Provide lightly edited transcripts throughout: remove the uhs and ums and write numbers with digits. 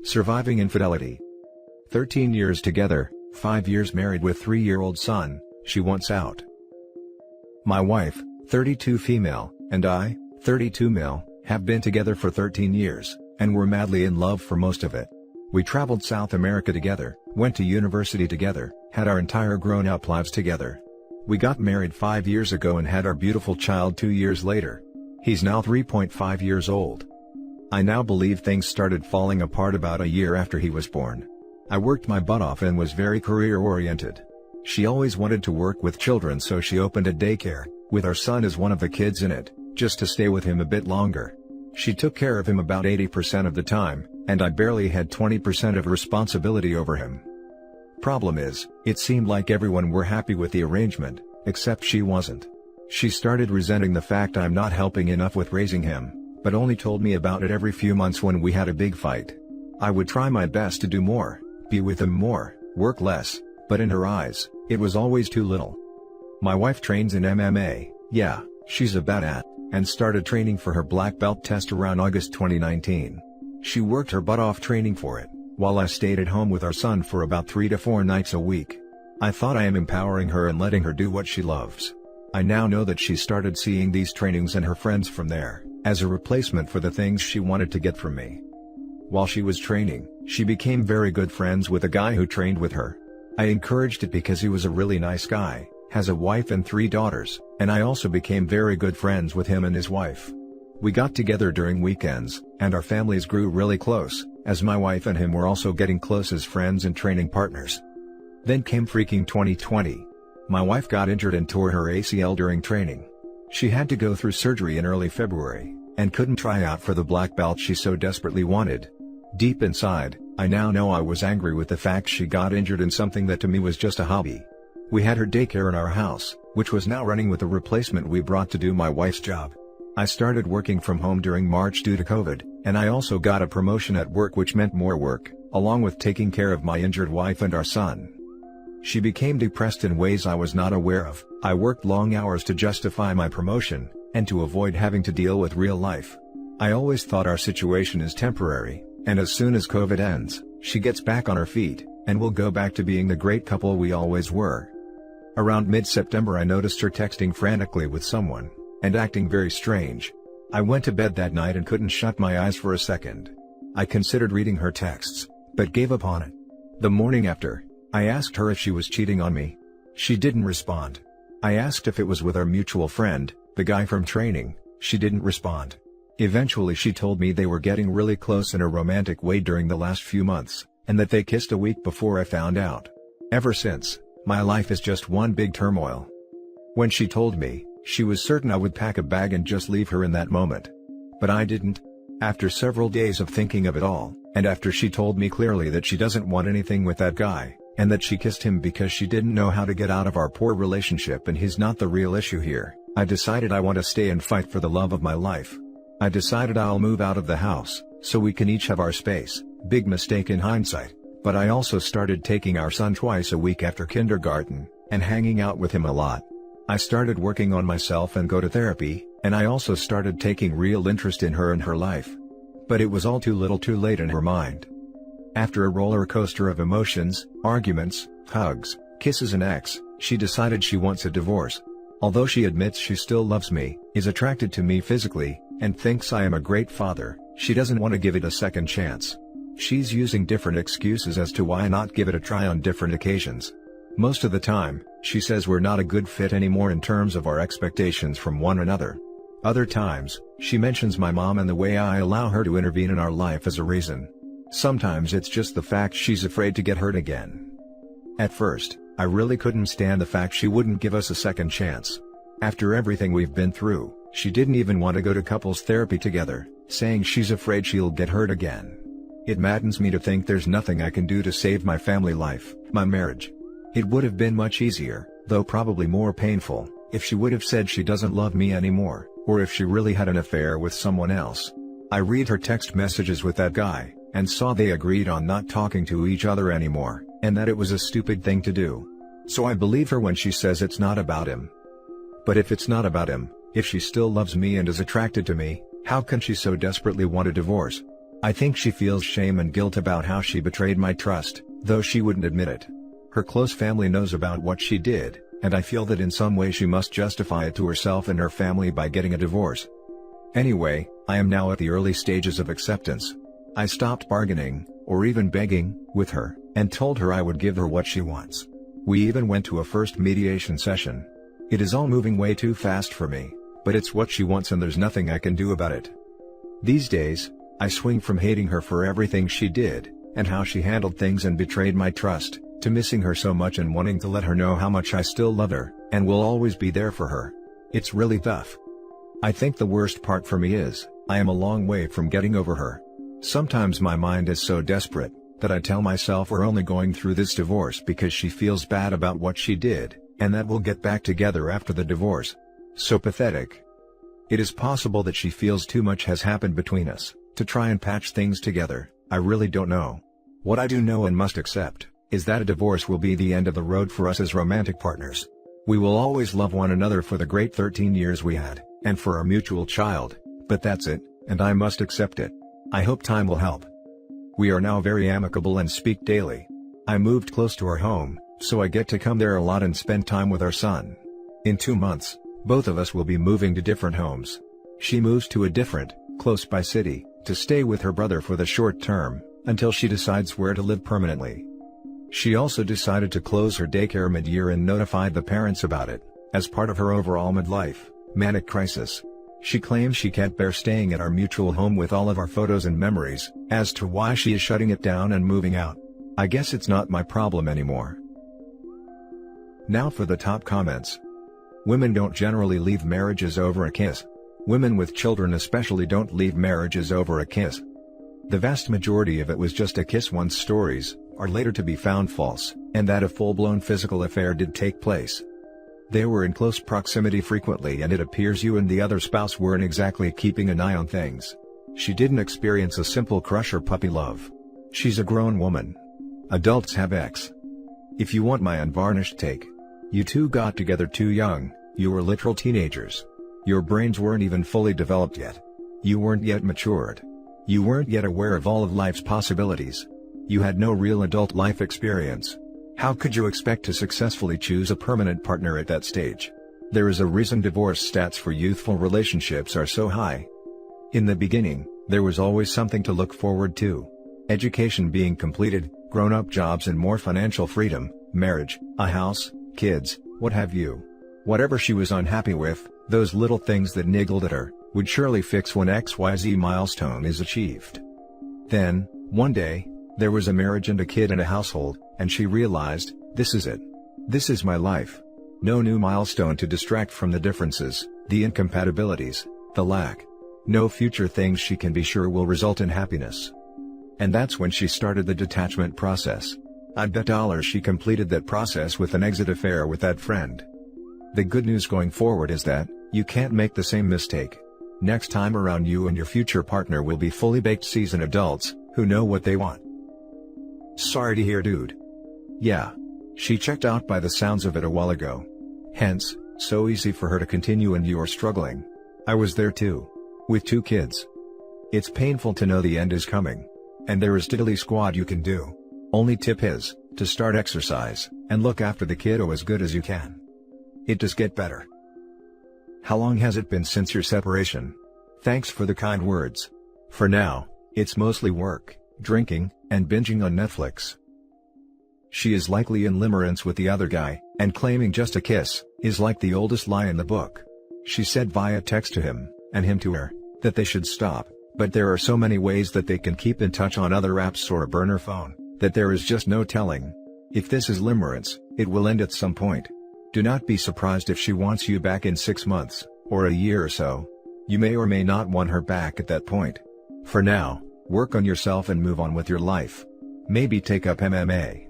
Surviving infidelity. 13 years together, 5 years married with 3-year-old son, she wants out. My wife, 32 female, and I, 32 male, have been together for 13 years, and were madly in love for most of it. We traveled South America together, went to university together, had our entire grown-up lives together. We got married 5 years ago and had our beautiful child 2 years later. He's now 3.5 years old. I now believe things started falling apart about a year after he was born. I worked my butt off and was very career-oriented. She always wanted to work with children, so she opened a daycare, with our son as one of the kids in it, just to stay with him a bit longer. She took care of him about 80% of the time, and I barely had 20% of responsibility over him. Problem is, it seemed like everyone were happy with the arrangement, except she wasn't. She started resenting the fact I'm not helping enough with raising him, but only told me about it every few months when we had a big fight. I would try my best to do more, be with him more, work less, but in her eyes, it was always too little. My wife trains in MMA, yeah, she's a badass, and started training for her black belt test around August 2019. She worked her butt off training for it, while I stayed at home with our son for about 3 to 4 nights a week. I thought I am empowering her and letting her do what she loves. I now know that she started seeing these trainings and her friends from there, as a replacement for the things she wanted to get from me. While she was training, she became very good friends with a guy who trained with her. I encouraged it because he was a really nice guy, has a wife and 3 daughters, and I also became very good friends with him and his wife. We got together during weekends, and our families grew really close, as my wife and him were also getting close as friends and training partners. Then came freaking 2020. My wife got injured and tore her ACL during training. She had to go through surgery in early February, and couldn't try out for the black belt she so desperately wanted. Deep inside, I now know I was angry with the fact she got injured in something that to me was just a hobby. We had her daycare in our house, which was now running with a replacement we brought to do my wife's job. I started working from home during March due to COVID, and I also got a promotion at work, which meant more work, along with taking care of my injured wife and our son. She became depressed in ways I was not aware of. I worked long hours to justify my promotion, and to avoid having to deal with real life. I always thought our situation is temporary, and as soon as COVID ends, she gets back on her feet, and we'll go back to being the great couple we always were. Around mid-September I noticed her texting frantically with someone, and acting very strange. I went to bed that night and couldn't shut my eyes for a second. I considered reading her texts, but gave up on it. The morning after, I asked her if she was cheating on me. She didn't respond. I asked if it was with our mutual friend, the guy from training. She didn't respond. Eventually she told me they were getting really close in a romantic way during the last few months, and that they kissed a week before I found out. Ever since, my life is just one big turmoil. When she told me, she was certain I would pack a bag and just leave her in that moment. But I didn't. After several days of thinking of it all, and after she told me clearly that she doesn't want anything with that guy, and that she kissed him because she didn't know how to get out of our poor relationship and he's not the real issue here, I decided I want to stay and fight for the love of my life. I decided I'll move out of the house, so we can each have our space. Big mistake in hindsight, but I also started taking our son twice a week after kindergarten, and hanging out with him a lot. I started working on myself and go to therapy, and I also started taking real interest in her and her life. But it was all too little too late in her mind. After a roller coaster of emotions, arguments, hugs, kisses and she decided she wants a divorce. Although she admits she still loves me, is attracted to me physically, and thinks I am a great father, she doesn't want to give it a second chance. She's using different excuses as to why not give it a try on different occasions. Most of the time, she says we're not a good fit anymore in terms of our expectations from one another. Other times, she mentions my mom and the way I allow her to intervene in our life as a reason. Sometimes it's just the fact she's afraid to get hurt again. At first, I really couldn't stand the fact she wouldn't give us a second chance. After everything we've been through, she didn't even want to go to couples therapy together, saying she's afraid she'll get hurt again. It maddens me to think there's nothing I can do to save my family life, my marriage. It would have been much easier, though probably more painful, if she would have said she doesn't love me anymore, or if she really had an affair with someone else. I read her text messages with that guy, and saw they agreed on not talking to each other anymore, and that it was a stupid thing to do. So I believe her when she says it's not about him. But if it's not about him, if she still loves me and is attracted to me, how can she so desperately want a divorce? I think she feels shame and guilt about how she betrayed my trust, though she wouldn't admit it. Her close family knows about what she did, and I feel that in some way she must justify it to herself and her family by getting a divorce. Anyway, I am now at the early stages of acceptance. I stopped bargaining, or even begging, with her, and told her I would give her what she wants. We even went to a first mediation session. It is all moving way too fast for me, but it's what she wants and there's nothing I can do about it. These days, I swing from hating her for everything she did, and how she handled things and betrayed my trust, to missing her so much and wanting to let her know how much I still love her, and will always be there for her. It's really tough. I think the worst part for me is, I am a long way from getting over her. Sometimes my mind is so desperate, that I tell myself we're only going through this divorce because she feels bad about what she did, and that we'll get back together after the divorce. So pathetic. It is possible that she feels too much has happened between us, to try and patch things together. I really don't know. What I do know and must accept, is that a divorce will be the end of the road for us as romantic partners. We will always love one another for the great 13 years we had, and for our mutual child, but that's it, and I must accept it. I hope time will help. We are now very amicable and speak daily. I moved close to our home, so I get to come there a lot and spend time with our son. In 2 months, both of us will be moving to different homes. She moves to a different, close-by city, to stay with her brother for the short term, until she decides where to live permanently. She also decided to close her daycare mid-year and notified the parents about it, as part of her overall midlife manic crisis. She claims she can't bear staying at our mutual home with all of our photos and memories, as to why she is shutting it down and moving out. I guess it's not my problem anymore. Now for the top comments. Women don't generally leave marriages over a kiss. Women with children especially don't leave marriages over a kiss. The vast majority of it was just a kiss once stories, are later to be found false, and that a full-blown physical affair did take place. They were in close proximity frequently and it appears you and the other spouse weren't exactly keeping an eye on things. She didn't experience a simple crush or puppy love. She's a grown woman. Adults have ex. If you want my unvarnished take. You two got together too young, you were literal teenagers. Your brains weren't even fully developed yet. You weren't yet matured. You weren't yet aware of all of life's possibilities. You had no real adult life experience. How could you expect to successfully choose a permanent partner at that stage? There is a reason divorce stats for youthful relationships are so high. In the beginning, there was always something to look forward to. Education being completed, grown-up jobs and more financial freedom, marriage, a house, kids, what have you. Whatever she was unhappy with, those little things that niggled at her, would surely fix when XYZ milestone is achieved. Then, one day, there was a marriage and a kid and a household, and she realized, this is it. This is my life. No new milestone to distract from the differences, the incompatibilities, the lack. No future things she can be sure will result in happiness. And that's when she started the detachment process. I'd bet dollars she completed that process with an exit affair with that friend. The good news going forward is that, you can't make the same mistake. Next time around you and your future partner will be fully baked seasoned adults, who know what they want. Sorry to hear, dude. Yeah. She checked out by the sounds of it a while ago. Hence, so easy for her to continue and you're struggling. I was there too. With 2 kids. It's painful to know the end is coming. And there is diddly squad you can do. Only tip is, to start exercise, and look after the kiddo as good as you can. It does get better. How long has it been since your separation? Thanks for the kind words. For now, it's mostly work, drinking, and binging on Netflix. She is likely in limerence with the other guy, and claiming just a kiss, is like the oldest lie in the book. She said via text to him, and him to her, that they should stop, but there are so many ways that they can keep in touch on other apps or a burner phone, that there is just no telling. If this is limerence, it will end at some point. Do not be surprised if she wants you back in 6 months, or a year or so. You may or may not want her back at that point. For now, work on yourself and move on with your life. Maybe take up MMA.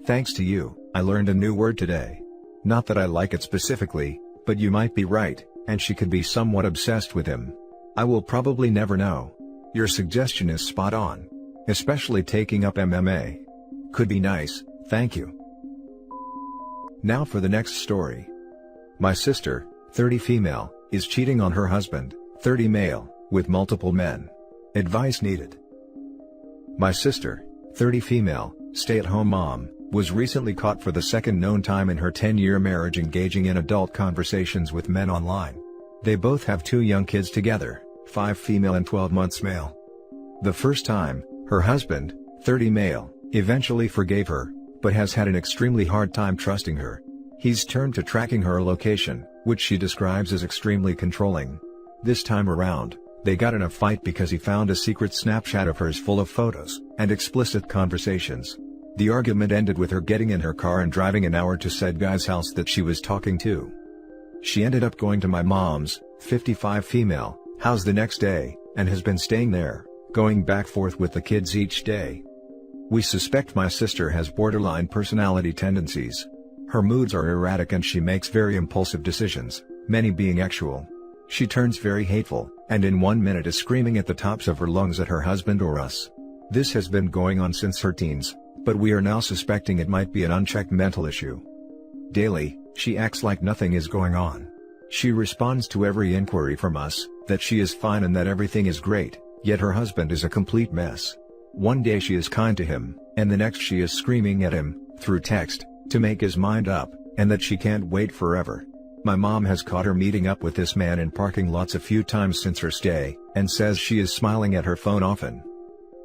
Thanks to you, I learned a new word today. Not that I like it specifically, but you might be right, and she could be somewhat obsessed with him. I will probably never know. Your suggestion is spot on. Especially taking up MMA. Could be nice, thank you. Now for the next story. My sister, 30 female, is cheating on her husband, 30 male, with multiple men. Advice needed. My sister, 30 female, stay-at-home mom, was recently caught for the second known time in her 10-year marriage engaging in adult conversations with men online. They both have 2 young kids together, 5 female and 12 months male. The first time, her husband, 30 male, eventually forgave her, but has had an extremely hard time trusting her. He's turned to tracking her location, which she describes as extremely controlling. This time around, they got in a fight because he found a secret Snapchat of hers full of photos and explicit conversations. The argument ended with her getting in her car and driving an hour to said guy's house that she was talking to. She ended up going to my mom's, 55 female, house the next day, and has been staying there, going back forth with the kids each day. We suspect my sister has borderline personality tendencies. Her moods are erratic and she makes very impulsive decisions, many being actual. She turns very hateful, and in 1 minute is screaming at the tops of her lungs at her husband or us. This has been going on since her teens, but we are now suspecting it might be an unchecked mental issue. Daily, she acts like nothing is going on. She responds to every inquiry from us, that she is fine and that everything is great, yet her husband is a complete mess. One day she is kind to him, and the next she is screaming at him, through text, to make his mind up, and that she can't wait forever. My mom has caught her meeting up with this man in parking lots a few times since her stay, and says she is smiling at her phone often.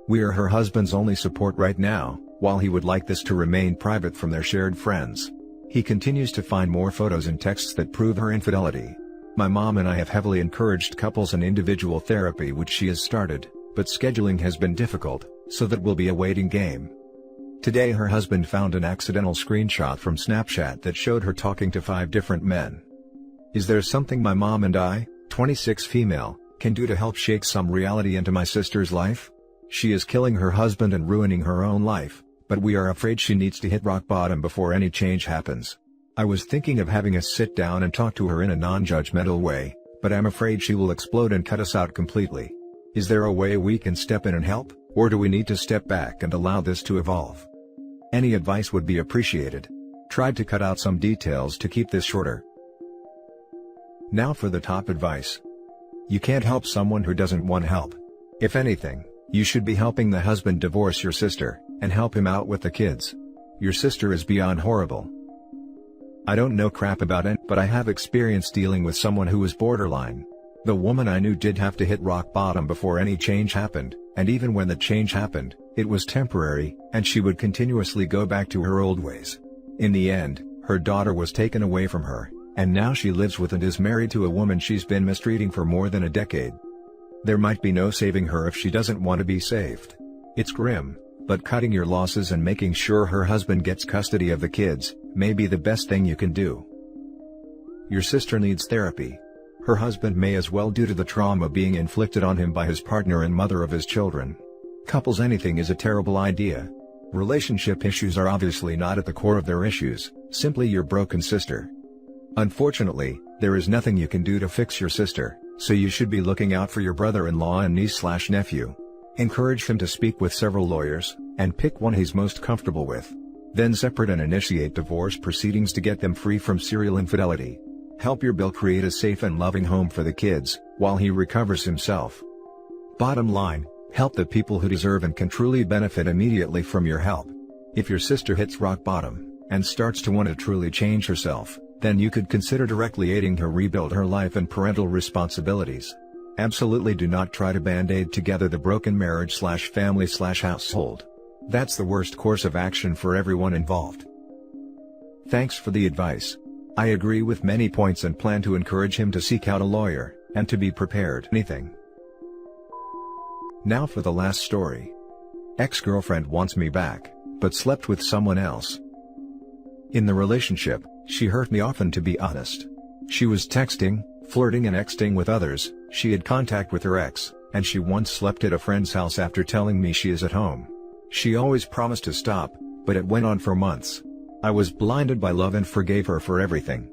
We are her husband's only support right now, while he would like this to remain private from their shared friends. He continues to find more photos and texts that prove her infidelity. My mom and I have heavily encouraged couples and individual therapy, which she has started, but scheduling has been difficult, so that will be a waiting game. Today her husband found an accidental screenshot from Snapchat that showed her talking to 5 different men. Is there something my mom and I, 26 female, can do to help shake some reality into my sister's life? She is killing her husband and ruining her own life, but we are afraid she needs to hit rock bottom before any change happens. I was thinking of having us sit down and talk to her in a non-judgmental way, but I'm afraid she will explode and cut us out completely. Is there a way we can step in and help, or do we need to step back and allow this to evolve? Any advice would be appreciated. Tried to cut out some details to keep this shorter. Now for the top advice. You can't help someone who doesn't want help. If anything, you should be helping the husband divorce your sister, and help him out with the kids. Your sister is beyond horrible. I don't know crap about it, but I have experience dealing with someone who was borderline. The woman I knew did have to hit rock bottom before any change happened, and even when the change happened, it was temporary, and she would continuously go back to her old ways. In the end, her daughter was taken away from her, and now she lives with and is married to a woman she's been mistreating for more than a decade. There might be no saving her if she doesn't want to be saved. It's grim, but cutting your losses and making sure her husband gets custody of the kids may be the best thing you can do. Your sister needs therapy. Her husband may as well, due to the trauma being inflicted on him by his partner and mother of his children. Couples anything is a terrible idea. Relationship issues are obviously not at the core of their issues, simply your broken sister. Unfortunately, there is nothing you can do to fix your sister, so you should be looking out for your brother-in-law and niece/nephew. Encourage him to speak with several lawyers, and pick one he's most comfortable with. Then separate and initiate divorce proceedings to get them free from serial infidelity. Help your Bill create a safe and loving home for the kids, while he recovers himself. Bottom line, help the people who deserve and can truly benefit immediately from your help. If your sister hits rock bottom, and starts to want to truly change herself, then you could consider directly aiding her rebuild her life and parental responsibilities. Absolutely do not try to band-aid together the broken marriage/family/household. That's the worst course of action for everyone involved. Thanks for the advice. I agree with many points and plan to encourage him to seek out a lawyer, and to be prepared. Anything. Now for the last story. Ex-girlfriend wants me back, but slept with someone else. In the relationship, she hurt me often, to be honest. She was texting, flirting and exting with others. She had contact with her ex, and she once slept at a friend's house after telling me she is at home. She always promised to stop, but it went on for months. I was blinded by love and forgave her for everything.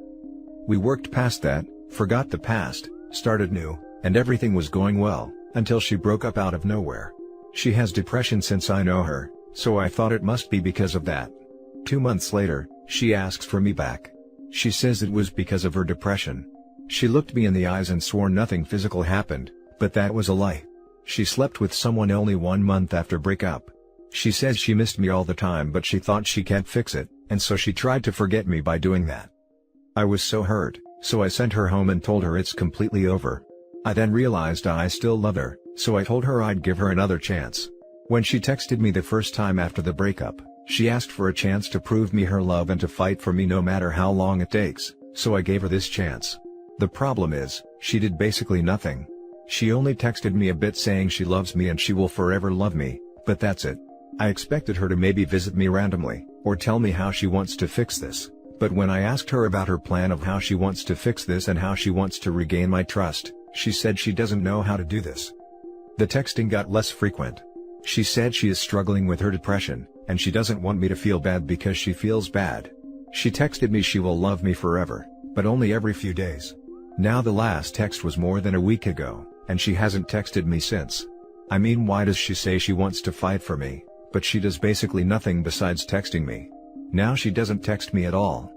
We worked past that, forgot the past, started new, and everything was going well, until she broke up out of nowhere. She has depression since I know her, so I thought it must be because of that. 2 months later, she asks for me back. She says it was because of her depression. She looked me in the eyes and swore nothing physical happened, but that was a lie. She slept with someone only 1 month after breakup. She says she missed me all the time but she thought she can't fix it, and so she tried to forget me by doing that. I was so hurt, so I sent her home and told her it's completely over. I then realized I still love her, so I told her I'd give her another chance. When she texted me the first time after the breakup, she asked for a chance to prove me her love and to fight for me no matter how long it takes, so I gave her this chance. The problem is, she did basically nothing. She only texted me a bit saying she loves me and she will forever love me, but that's it. I expected her to maybe visit me randomly, or tell me how she wants to fix this, but when I asked her about her plan of how she wants to fix this and how she wants to regain my trust, she said she doesn't know how to do this. The texting got less frequent. She said she is struggling with her depression, and she doesn't want me to feel bad because she feels bad. She texted me she will love me forever, but only every few days. Now the last text was more than a week ago, and she hasn't texted me since. I mean, why does she say she wants to fight for me, but she does basically nothing besides texting me? Now she doesn't text me at all.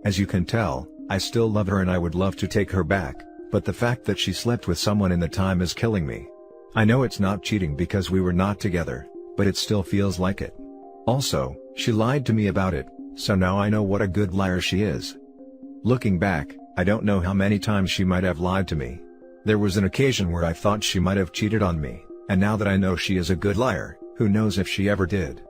As you can tell, I still love her and I would love to take her back, but the fact that she slept with someone in the time is killing me. I know it's not cheating because we were not together, but it still feels like it. Also, she lied to me about it, so now I know what a good liar she is. Looking back, I don't know how many times she might have lied to me. There was an occasion where I thought she might have cheated on me, and now that I know she is a good liar, who knows if she ever did.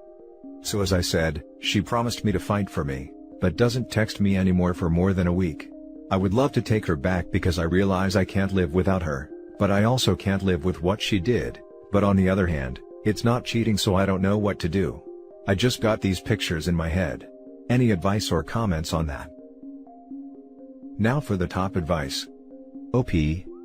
So as I said, she promised me to fight for me, but doesn't text me anymore for more than a week. I would love to take her back because I realize I can't live without her, but I also can't live with what she did, but on the other hand, it's not cheating so I don't know what to do. I just got these pictures in my head. Any advice or comments on that? Now for the top advice. OP,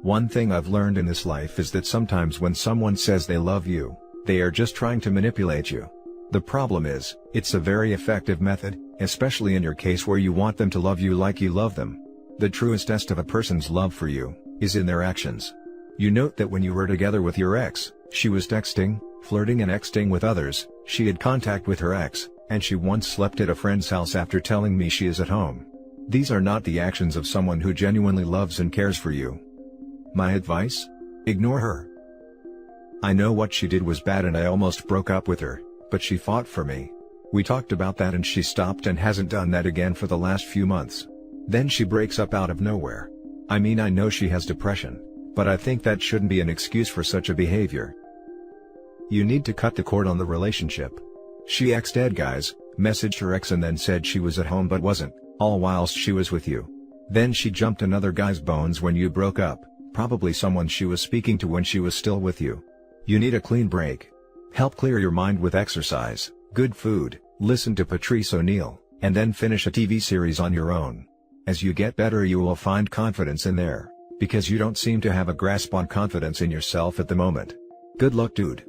one thing I've learned in this life is that sometimes when someone says they love you, they are just trying to manipulate you. The problem is, it's a very effective method, especially in your case where you want them to love you like you love them. The truest test of a person's love for you is in their actions. You note that when you were together with your ex, she was texting, flirting and exting with others, she had contact with her ex, and she once slept at a friend's house after telling me she is at home. These are not the actions of someone who genuinely loves and cares for you. My advice? Ignore her. I know what she did was bad and I almost broke up with her, but she fought for me. We talked about that and she stopped and hasn't done that again for the last few months. Then she breaks up out of nowhere. I mean, I know she has depression, but I think that shouldn't be an excuse for such a behavior. You need to cut the cord on the relationship. She ex-dead guys, messaged her ex and then said she was at home but wasn't, all whilst she was with you. Then she jumped another guy's bones when you broke up, probably someone she was speaking to when she was still with you. You need a clean break. Help clear your mind with exercise, good food, listen to Patrice O'Neal, and then finish a TV series on your own. As you get better you will find confidence in there, because you don't seem to have a grasp on confidence in yourself at the moment. Good luck, dude.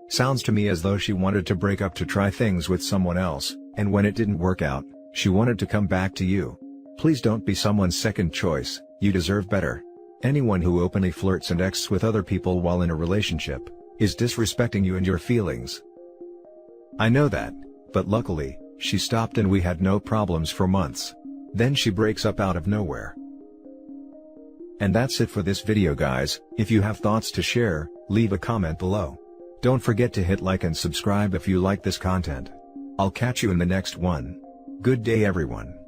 Sounds to me as though she wanted to break up to try things with someone else, and when it didn't work out, she wanted to come back to you. Please don't be someone's second choice, you deserve better. Anyone who openly flirts and exes with other people while in a relationship is disrespecting you and your feelings. I know that, but luckily, she stopped and we had no problems for months. Then she breaks up out of nowhere. And that's it for this video, guys. If you have thoughts to share, leave a comment below. Don't forget to hit like and subscribe if you like this content. I'll catch you in the next one. Good day, everyone.